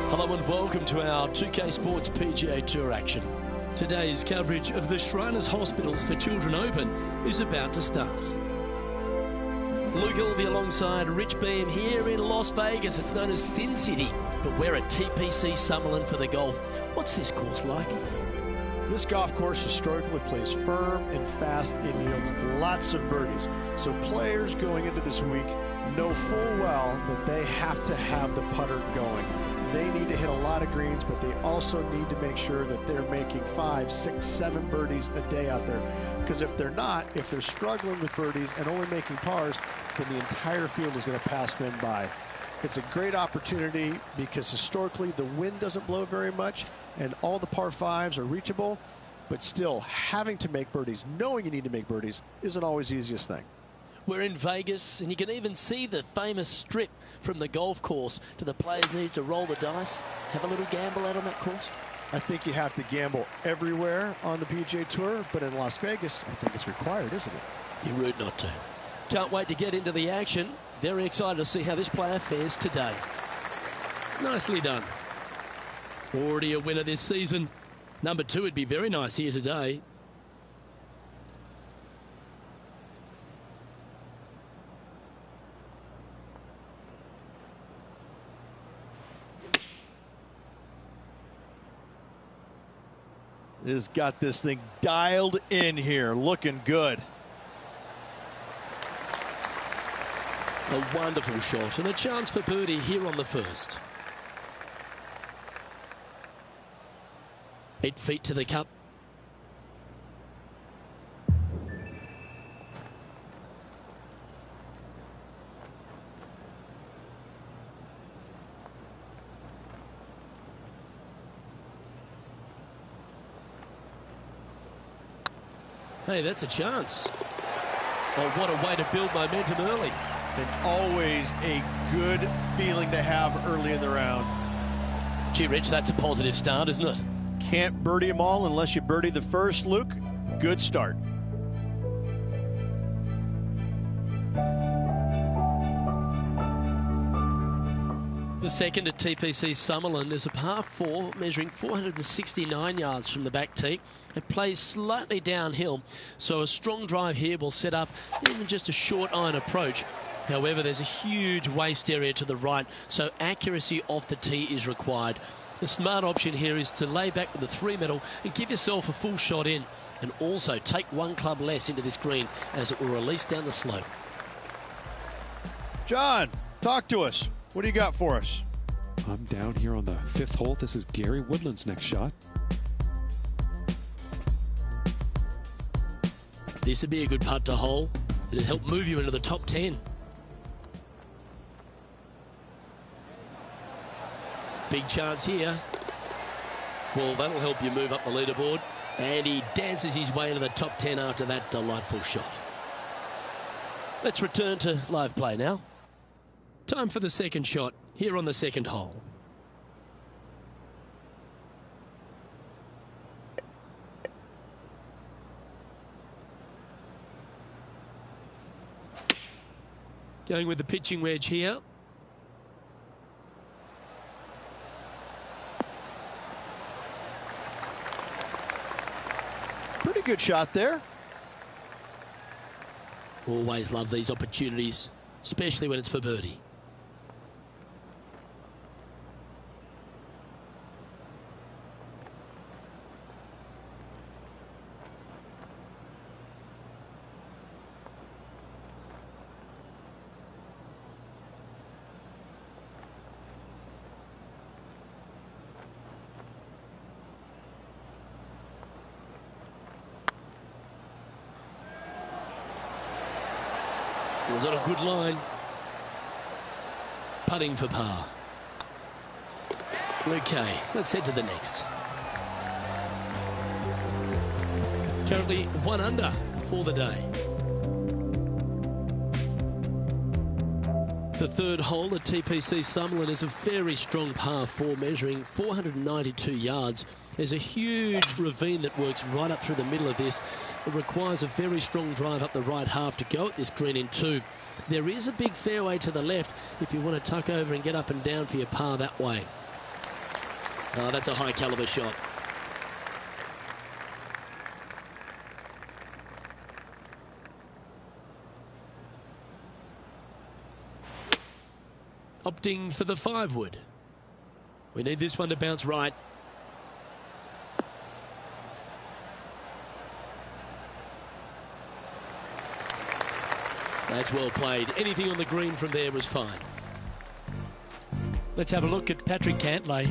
Hello and welcome to our 2K Sports PGA Tour action. Today's coverage of the Shriners Hospitals for Children Open is about to start. Luke Ilvey alongside Rich Beam here in Las Vegas. It's known as Sin City, but we're at TPC Summerlin for the golf. What's this course like? This golf course historically plays firm and fast and yields lots of birdies. So players going into this week know full well that they have to have the putter going. They need to hit a lot of greens, but they also need to make sure that they're making 5, 6, 7 birdies a day out there. Because if they're not, if they're struggling with birdies and only making pars, then the entire field is going to pass them by. It's a great opportunity because historically the wind doesn't blow very much and all the par 5s are reachable, but still having to make birdies, knowing you need to make birdies, isn't always the easiest thing. We're in Vegas, and you can even see the famous strip from the golf course. Do the players need to roll the dice, have a little gamble out on that course? I think you have to gamble everywhere on the PGA Tour, but in Las Vegas, I think it's required, isn't it? You're rude not to. Can't wait to get into the action. Very excited to see how this player fares today. Nicely done. Already a winner this season. Number 2 would be very nice here today. Has got this thing dialed in here, looking good. A wonderful shot and a chance for birdie here on the first. 8 feet to the cup. Hey, that's a chance. Oh, what a way to build momentum early. And always a good feeling to have early in the round. Gee, Rich, that's a positive start, isn't it? Can't birdie them all unless you birdie the first, Luke. Good start. The second at TPC Summerlin is a par 4 measuring 469 yards from the back tee. It plays slightly downhill, so a strong drive here will set up even just a short iron approach. However, there's a huge waste area to the right, so accuracy off the tee is required. The smart option here is to lay back with the 3-metal and give yourself a full shot in, and also take 1 club less into this green as it will release down the slope. John, talk to us. What do you got for us? I'm down here on the 5th hole. This is Gary Woodland's next shot. This would be a good putt to hole. It'll help move you into the top 10. Big chance here. Well, that'll help you move up the leaderboard. And he dances his way into the top 10 after that delightful shot. Let's return to live play now. Time for the second shot here on the second hole. Going with the pitching wedge here. Pretty good shot there. Always love these opportunities, especially when it's for birdie. It was on a good line. Putting for par. Okay, let's head to the next. Currently 1 under for the day. The third hole at TPC Summerlin is a very strong par 4 measuring 492 yards. There's a huge ravine that works right up through the middle of this. It requires a very strong drive up the right half to go at this green in 2. There is a big fairway to the left if you want to tuck over and get up and down for your par that way. Oh, that's a high caliber shot. Opting for the 5-wood. We need this one to bounce right. That's well played. Anything on the green from there was fine. Let's have a look at Patrick Cantlay.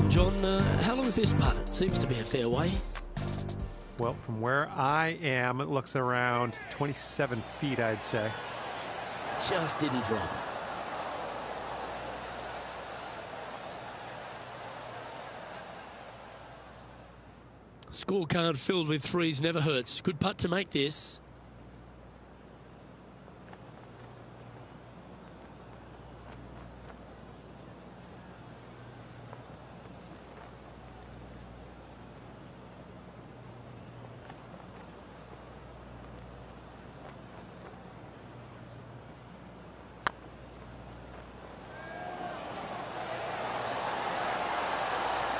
John, how long is this putt? It seems to be a fair way. Well, from where I am, it looks around 27 feet, I'd say. Just didn't drop. Scorecard filled with threes never hurts. Good putt to make this.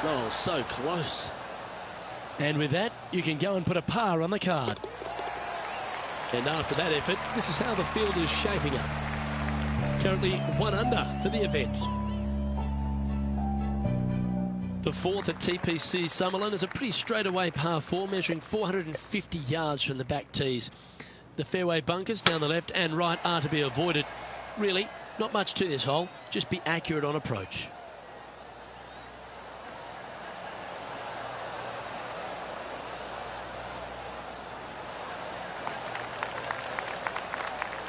Oh, so close. And with that, you can go and put a par on the card. And after that effort, this is how the field is shaping up. Currently 1 under for the event. The 4th at TPC Summerlin is a pretty straightaway par 4, measuring 450 yards from the back tees. The fairway bunkers down the left and right are to be avoided. Really, not much to this hole, just be accurate on approach.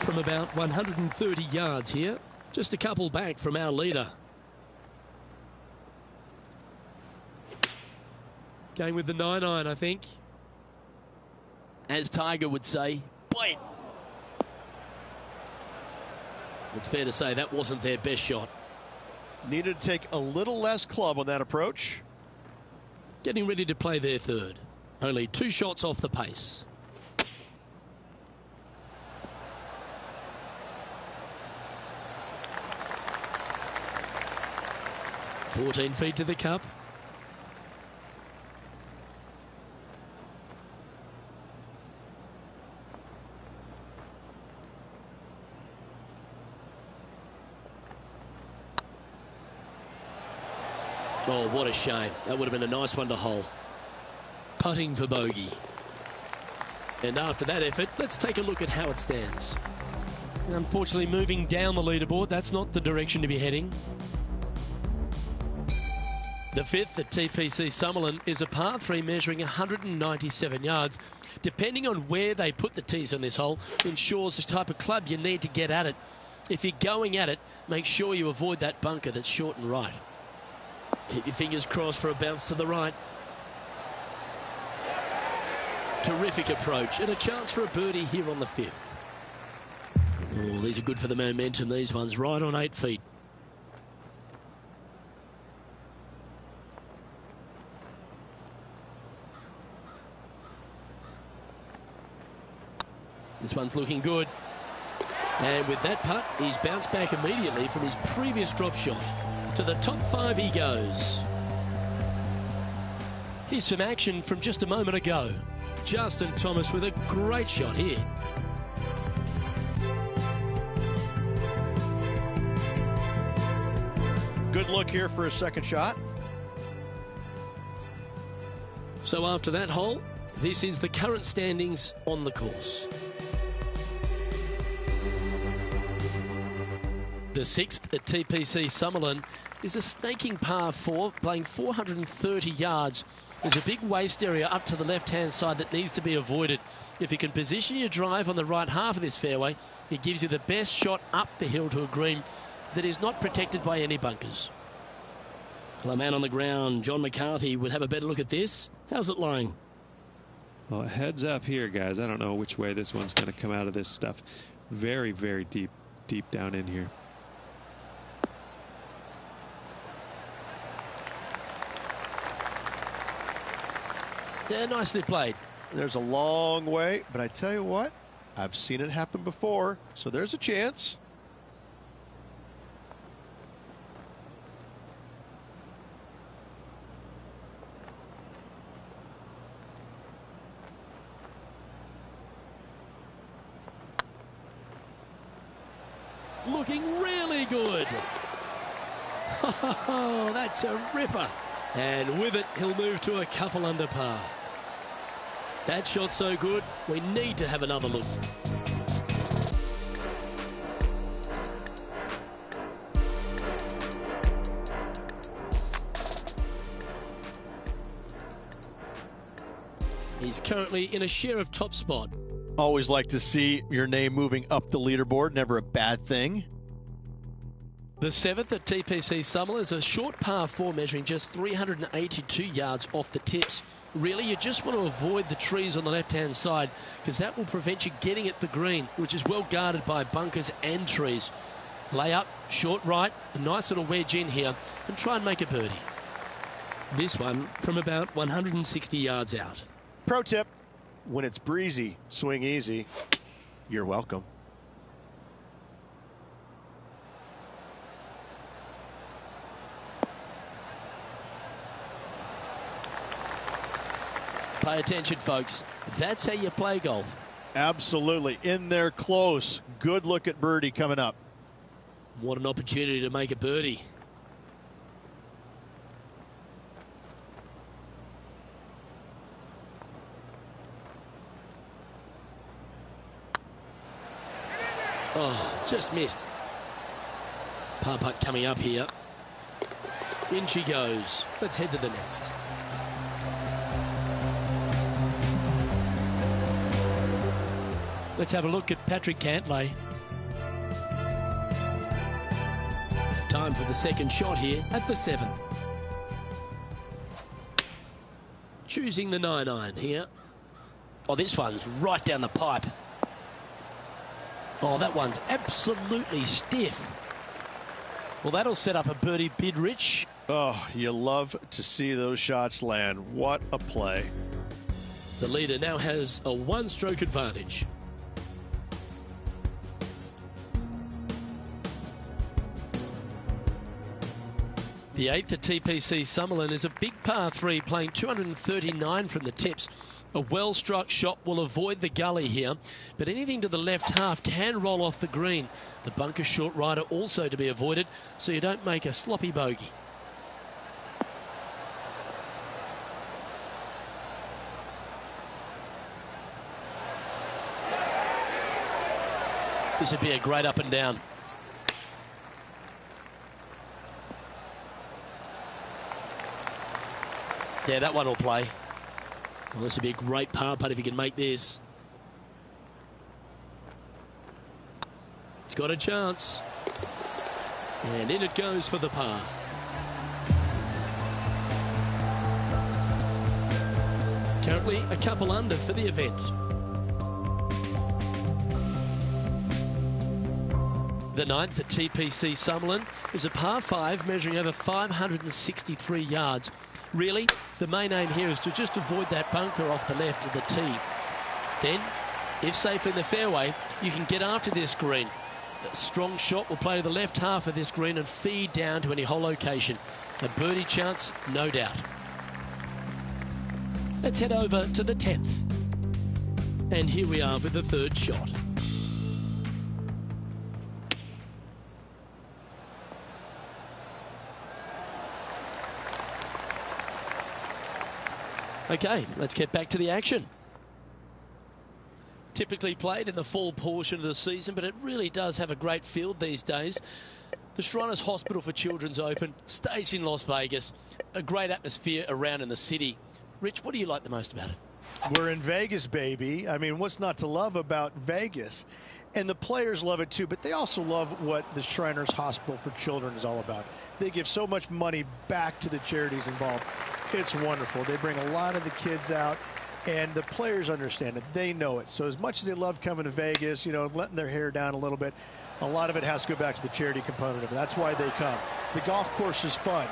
From about 130 yards here, just a couple back from our leader. Going with the 9-iron, I think. As Tiger would say, wait. It's fair to say that wasn't their best shot. Needed to take a little less club on that approach. Getting ready to play their 3rd. Only 2 shots off the pace. 14 feet to the cup. Oh, what a shame. That would have been a nice one to hole. Putting for bogey. And after that effort, let's take a look at how it stands. Unfortunately, moving down the leaderboard, that's not the direction to be heading. The 5th at TPC Summerlin is a par 3 measuring 197 yards. Depending on where they put the tees on this hole, ensures the type of club you need to get at it. If you're going at it, make sure you avoid that bunker that's short and right. Keep your fingers crossed for a bounce to the right. Terrific approach and a chance for a birdie here on the 5th. Oh, these are good for the momentum, these ones, right on 8 feet. This one's looking good. And with that putt, he's bounced back immediately from his previous drop shot. To the top 5 he goes. Here's some action from just a moment ago. Justin Thomas with a great shot here. Good look here for a second shot. So after that hole, this is the current standings on the course. The 6th at TPC Summerlin is a snaking par 4, playing 430 yards. There's a big waste area up to the left-hand side that needs to be avoided. If you can position your drive on the right half of this fairway, it gives you the best shot up the hill to a green that is not protected by any bunkers. Well, a man on the ground, John McCarthy, would have a better look at this. How's it lying? Well, heads up here, guys. I don't know which way this one's going to come out of this stuff. Very, very deep down in here. Yeah, nicely played. There's a long way, but I tell you what, I've seen it happen before, so there's a chance. Looking really good. Oh, that's a ripper. And with it, he'll move to a couple under par. That shot so good, we need to have another look. He's currently in a share of top spot. Always like to see your name moving up the leaderboard, never a bad thing. The 7th at TPC Summerlin is a short par 4 measuring just 382 yards off the tips. Really, you just want to avoid the trees on the left-hand side because that will prevent you getting at the green, which is well guarded by bunkers and trees. Lay up, short right, a nice little wedge in here, and try and make a birdie. This one from about 160 yards out. Pro tip, when it's breezy, swing easy. You're welcome. Pay attention, folks. That's how you play golf. Absolutely. In there close. Good look at birdie coming up. What an opportunity to make a birdie. Oh, just missed. Par putt coming up here. In she goes. Let's head to the next. Let's have a look at Patrick Cantlay. Time for the second shot here at the 7th. Choosing the 9-iron here. Oh, this one's right down the pipe. Oh, that one's absolutely stiff. Well, that'll set up a birdie bid, Rich. Oh, you love to see those shots land. What a play. The leader now has a one-stroke advantage. The 8th at TPC Summerlin is a big par 3 playing 239 from the tips. A well-struck shot will avoid the gully here, but anything to the left half can roll off the green. The bunker short rider also to be avoided, so you don't make a sloppy bogey. This would be a great up and down. Yeah, that one will play. Well, this would be a great par putt if he can make this. It's got a chance. And in it goes for the par. Currently a couple under for the event. The 9th at TPC Summerlin is a par 5 measuring over 563 yards. Really, the main aim here is to just avoid that bunker off the left of the tee. Then, if safe in the fairway, you can get after this green. A strong shot will play to the left half of this green and feed down to any hole location. A birdie chance, no doubt. Let's head over to the 10th. And here we are with the third shot. Okay, let's get back to the action. Typically played in the fall portion of the season, but it really does have a great field these days. The Shriners Hospital for Children's Open, staged in Las Vegas, a great atmosphere around in the city. Rich, what do you like the most about it? We're in Vegas, baby. I mean, what's not to love about Vegas? And the players love it too, but they also love what the Shriners Hospital for Children is all about. They give so much money back to the charities involved. It's wonderful. They bring a lot of the kids out, and the players understand it. They know it. So as much as they love coming to Vegas, you know, letting their hair down a little bit, a lot of it has to go back to the charity component of it. That's why they come. The golf course is fun.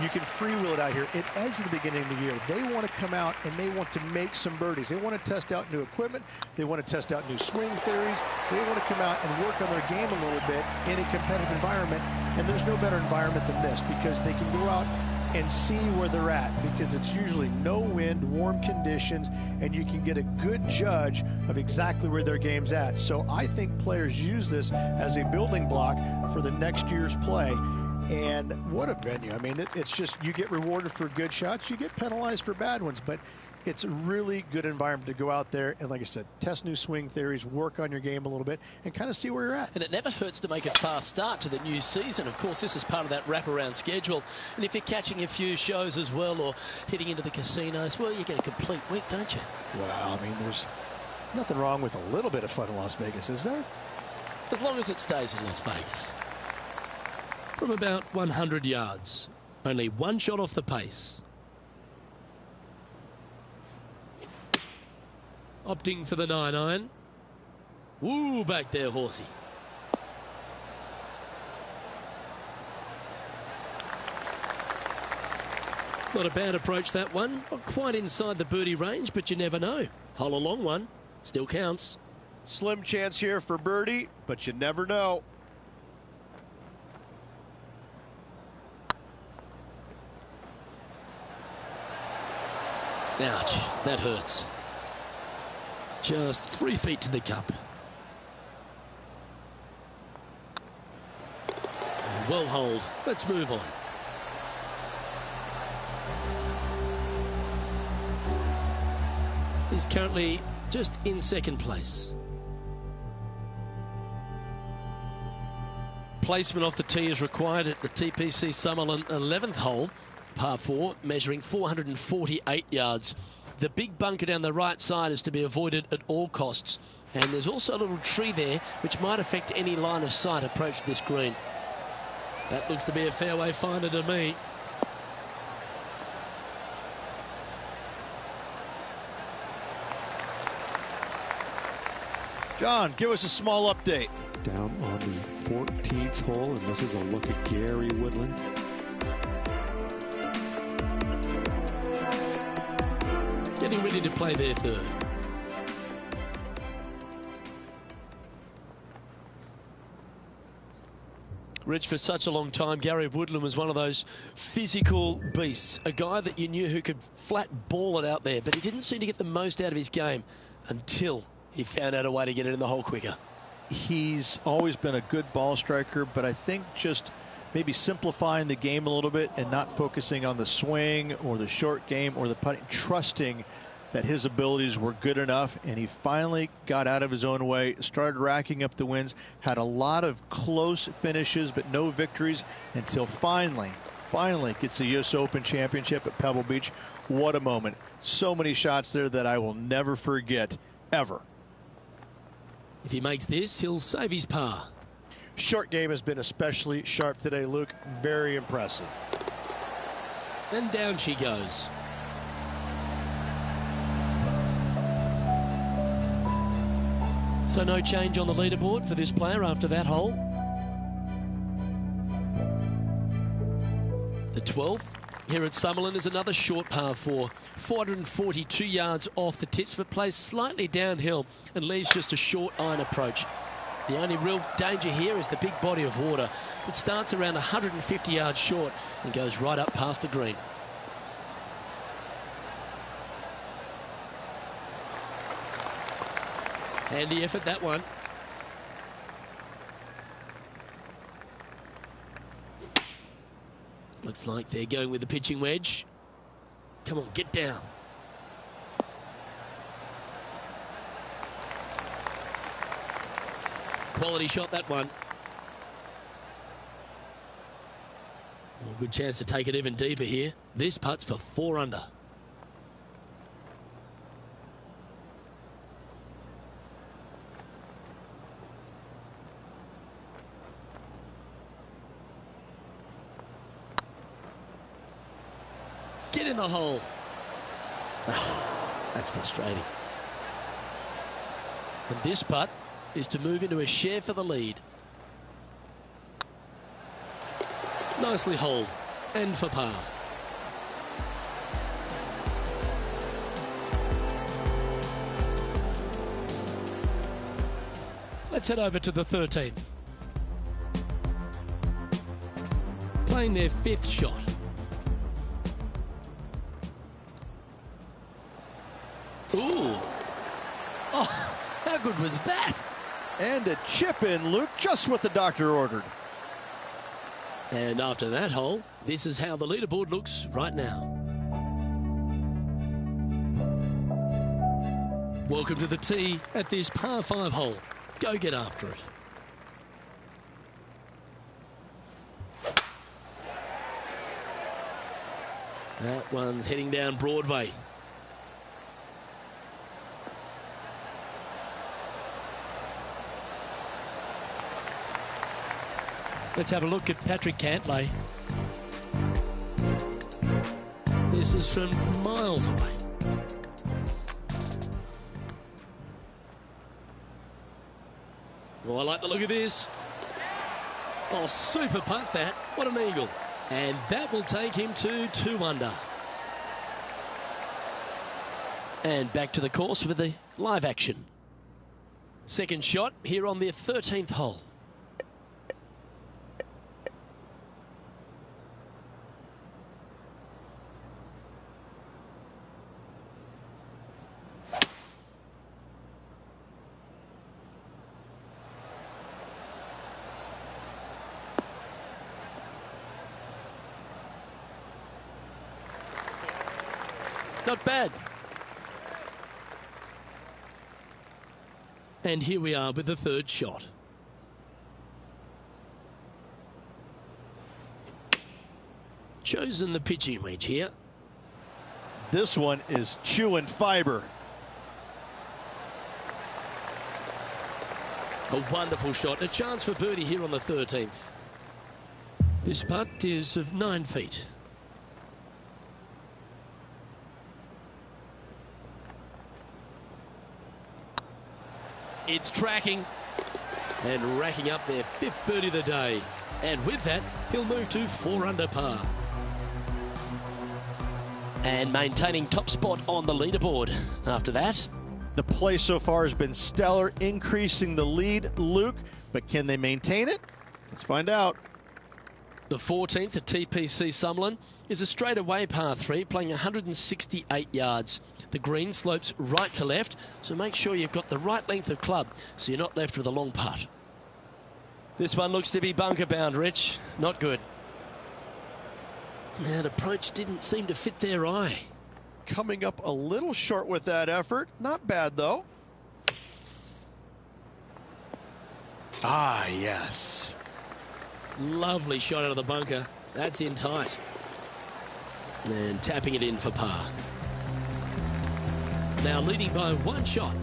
You can freewheel it out here. It is the beginning of the year. They want to come out and they want to make some birdies. They want to test out new equipment. They want to test out new swing theories. They want to come out and work on their game a little bit in a competitive environment. And there's no better environment than this because they can go out and see where they're at, because it's usually no wind, warm conditions, and you can get a good judge of exactly where their game's at. So I think players use this as a building block for the next year's play. And what a venue. I mean, it's just, you get rewarded for good shots, you get penalized for bad ones, but it's a really good environment to go out there and, like I said, test new swing theories, work on your game a little bit, and kind of see where you're at. And it never hurts to make a fast start to the new season. Of course, this is part of that wraparound schedule. And if you're catching a few shows as well or hitting into the casinos, well, you get a complete week, don't you? Well, I mean, there's nothing wrong with a little bit of fun in Las Vegas, is there? As long as it stays in Las Vegas. From about 100 yards, only one shot off the pace. Opting for the 9-iron. Woo, back there, horsey. Not a bad approach, that one. Not quite inside the birdie range, but you never know. Hole a long one. Still counts. Slim chance here for birdie, but you never know. Ouch, that hurts. Just 3 feet to the cup. Well holed. Let's move on. He's currently just in second place. Placement off the tee is required at the TPC Summerlin 11th hole, par 4, measuring 448 yards. The big bunker down the right side is to be avoided at all costs. And there's also a little tree there which might affect any line of sight approach to this green. That looks to be a fairway finder to me. John, give us a small update. Down on the 14th hole, and this is a look at Gary Woodland. Getting ready to play their third. Rich, for such a long time, Gary Woodland was one of those physical beasts. A guy that you knew who could flat ball it out there, but he didn't seem to get the most out of his game until he found out a way to get it in the hole quicker. He's always been a good ball striker, but I think just maybe simplifying the game a little bit and not focusing on the swing or the short game or the putting, trusting that his abilities were good enough, and he finally got out of his own way, started racking up the wins, had a lot of close finishes but no victories until finally gets the US Open Championship at Pebble Beach. What a moment. So many shots there that I will never forget, ever. If he makes this, he'll save his par. Short game has been especially sharp today, Luke. Very impressive. And down she goes. So no change on the leaderboard for this player after that hole. The 12th here at Summerlin is another short par 4. 442 yards off the tips, but plays slightly downhill and leaves just a short iron approach. The only real danger here is the big body of water. It starts around 150 yards short and goes right up past the green. Handy effort, that one. Looks like they're going with the pitching wedge. Come on, get down. Quality shot, that one. Well, good chance to take it even deeper here. This putt's for 4 under. Get in the hole. That's frustrating. And this putt is to move into a share for the lead. Nicely holed and for par. Let's head over to the 13th. Playing their 5th shot. Ooh. Oh, how good was that? And a chip in, Luke, just what the doctor ordered. And after that hole, this is how the leaderboard looks right now. Welcome to the tee at this par 5 hole. Go get after it. That one's heading down Broadway. Let's have a look at Patrick Cantlay. This is from miles away. Oh, I like the look of this. Oh, super putt that. What an eagle. And that will take him to 2 under. And back to the course with the live action. Second shot here on the 13th hole. Not bad. And here we are with the 3rd shot. Chosen the pitching wedge here. This one is chewing fiber. A wonderful shot. A chance for birdie here on the 13th. This putt is of 9 feet. It's tracking and racking up their 5th birdie of the day. And with that, he'll move to 4 under par. And maintaining top spot on the leaderboard. After that, the play so far has been stellar, increasing the lead, Luke. But can they maintain it? Let's find out. The 14th at TPC Summerlin is a straightaway par 3, playing 168 yards. The green slopes right to left, so make sure you've got the right length of club so you're not left with a long putt. This one looks to be bunker bound, Rich. Not good. That approach didn't seem to fit their eye. Coming up a little short with that effort. Not bad, though. Ah, yes. Lovely shot out of the bunker. That's in tight. And tapping it in for par. Now leading by 1 shot.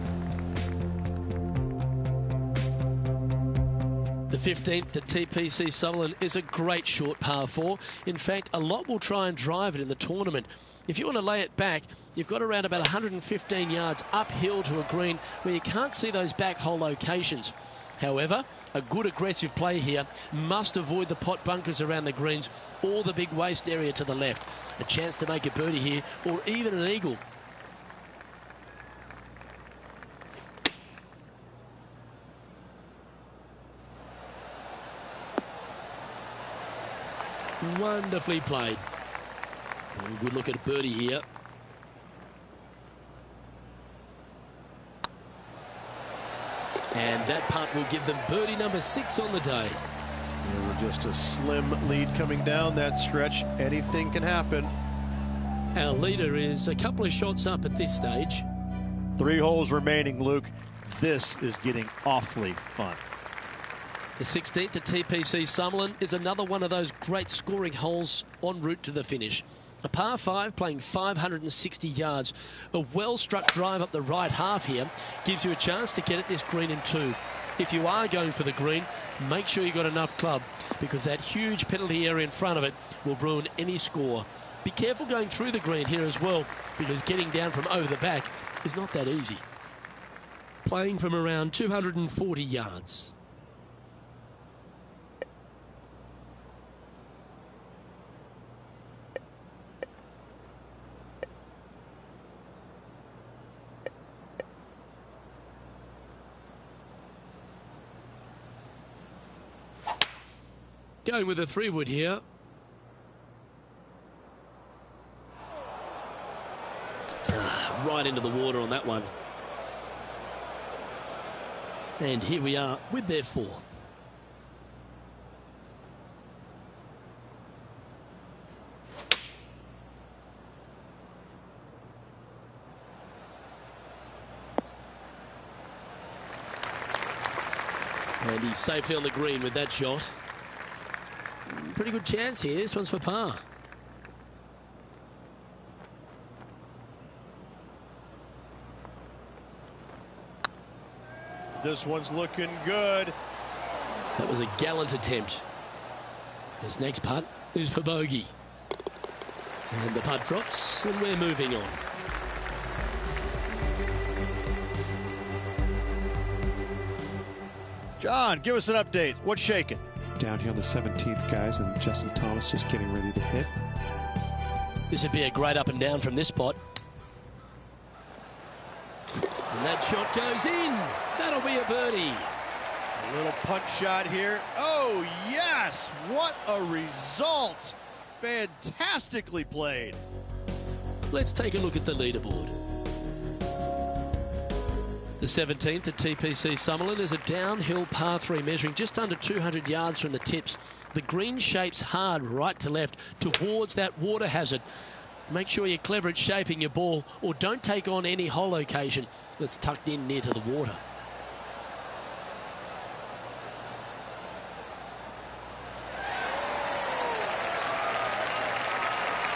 The 15th at TPC Summerlin is a great short par 4. In fact, a lot will try and drive it in the tournament. If you want to lay it back, you've got around about 115 yards uphill to a green where you can't see those back hole locations. However, a good aggressive play here must avoid the pot bunkers around the greens or the big waste area to the left. A chance to make a birdie here or even an eagle. Wonderfully played. A good look at a birdie here. And that putt will give them birdie number 6 on the day. Yeah, we're just a slim lead coming down that stretch. Anything can happen. Our leader is a couple of shots up at this stage. 3 holes remaining, Luke. This is getting awfully fun. The 16th at TPC Summerlin is another one of those great scoring holes en route to the finish. A par 5 playing 560 yards. A well-struck drive up the right half here gives you a chance to get at this green in 2. If you are going for the green, make sure you've got enough club because that huge penalty area in front of it will ruin any score. Be careful going through the green here as well because getting down from over the back is not that easy. Playing from around 240 yards. Going with a 3-wood here. Right into the water on that one. And here we are with their 4th. And he's safely on the green with that shot. Pretty good chance here. This one's for par. This one's looking good. That was a gallant attempt. This next putt is for bogey. And the putt drops, and we're moving on. John, give us an update. What's shaking? Down here on the 17th, guys, and Justin Thomas just getting ready to hit. This would be a great up and down from this spot. And that shot goes in. That'll be a birdie. A little punch shot here. Oh, yes! What a result! Fantastically played. Let's take a look at the leaderboard. The 17th at TPC Summerlin is a downhill par 3 measuring just under 200 yards from the tips. The green shapes hard right to left towards that water hazard. Make sure you're clever at shaping your ball, or don't take on any hole location that's tucked in near to the water.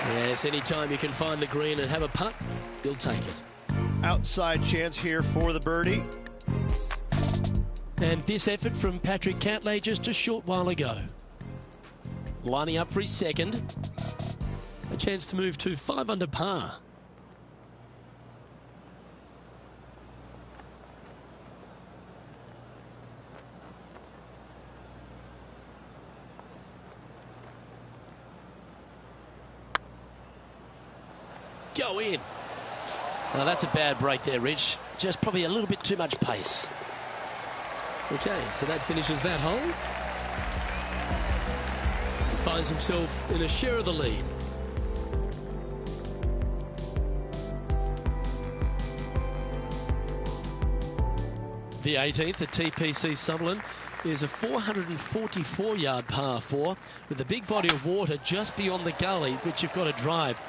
Yes, anytime you can find the green and have a putt, you'll take it. Outside chance here for the birdie. And this effort from Patrick Cantlay just a short while ago. Lining up for his second. A chance to move to 5 under par. Go in. Now that's a bad break there, Rich. Just probably a little bit too much pace. Okay, so that finishes that hole. He finds himself in a share of the lead. The 18th at TPC Summerlin is a 444-yard par 4 with a big body of water just beyond the gully, which you've got to drive.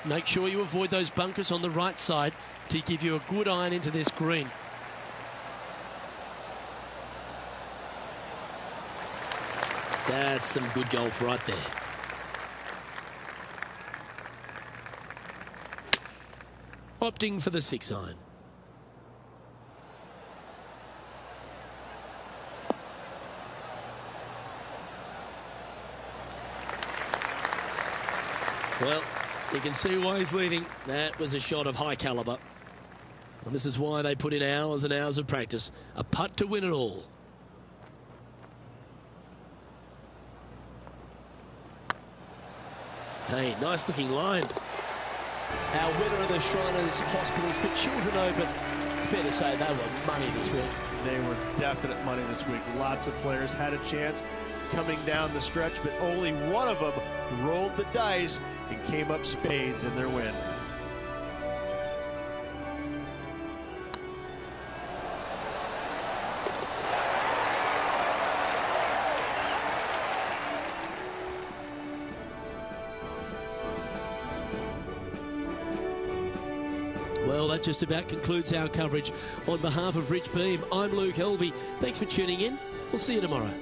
Make sure you avoid those bunkers on the right side to give you a good iron into this green. That's some good golf right there. Opting for the 6-iron. Well, you can see why he's leading. That was a shot of high caliber. And this is why they put in hours and hours of practice. A putt to win it all. Hey, nice looking line. Our winner of the Shriners Hospitals for Children Open. It's fair to say they were money this week. They were definite money this week. Lots of players had a chance coming down the stretch, but only one of them rolled the dice and came up spades in their win. Well, that just about concludes our coverage. On behalf of Rich Beam, I'm Luke Helvey. Thanks for tuning in. We'll see you tomorrow.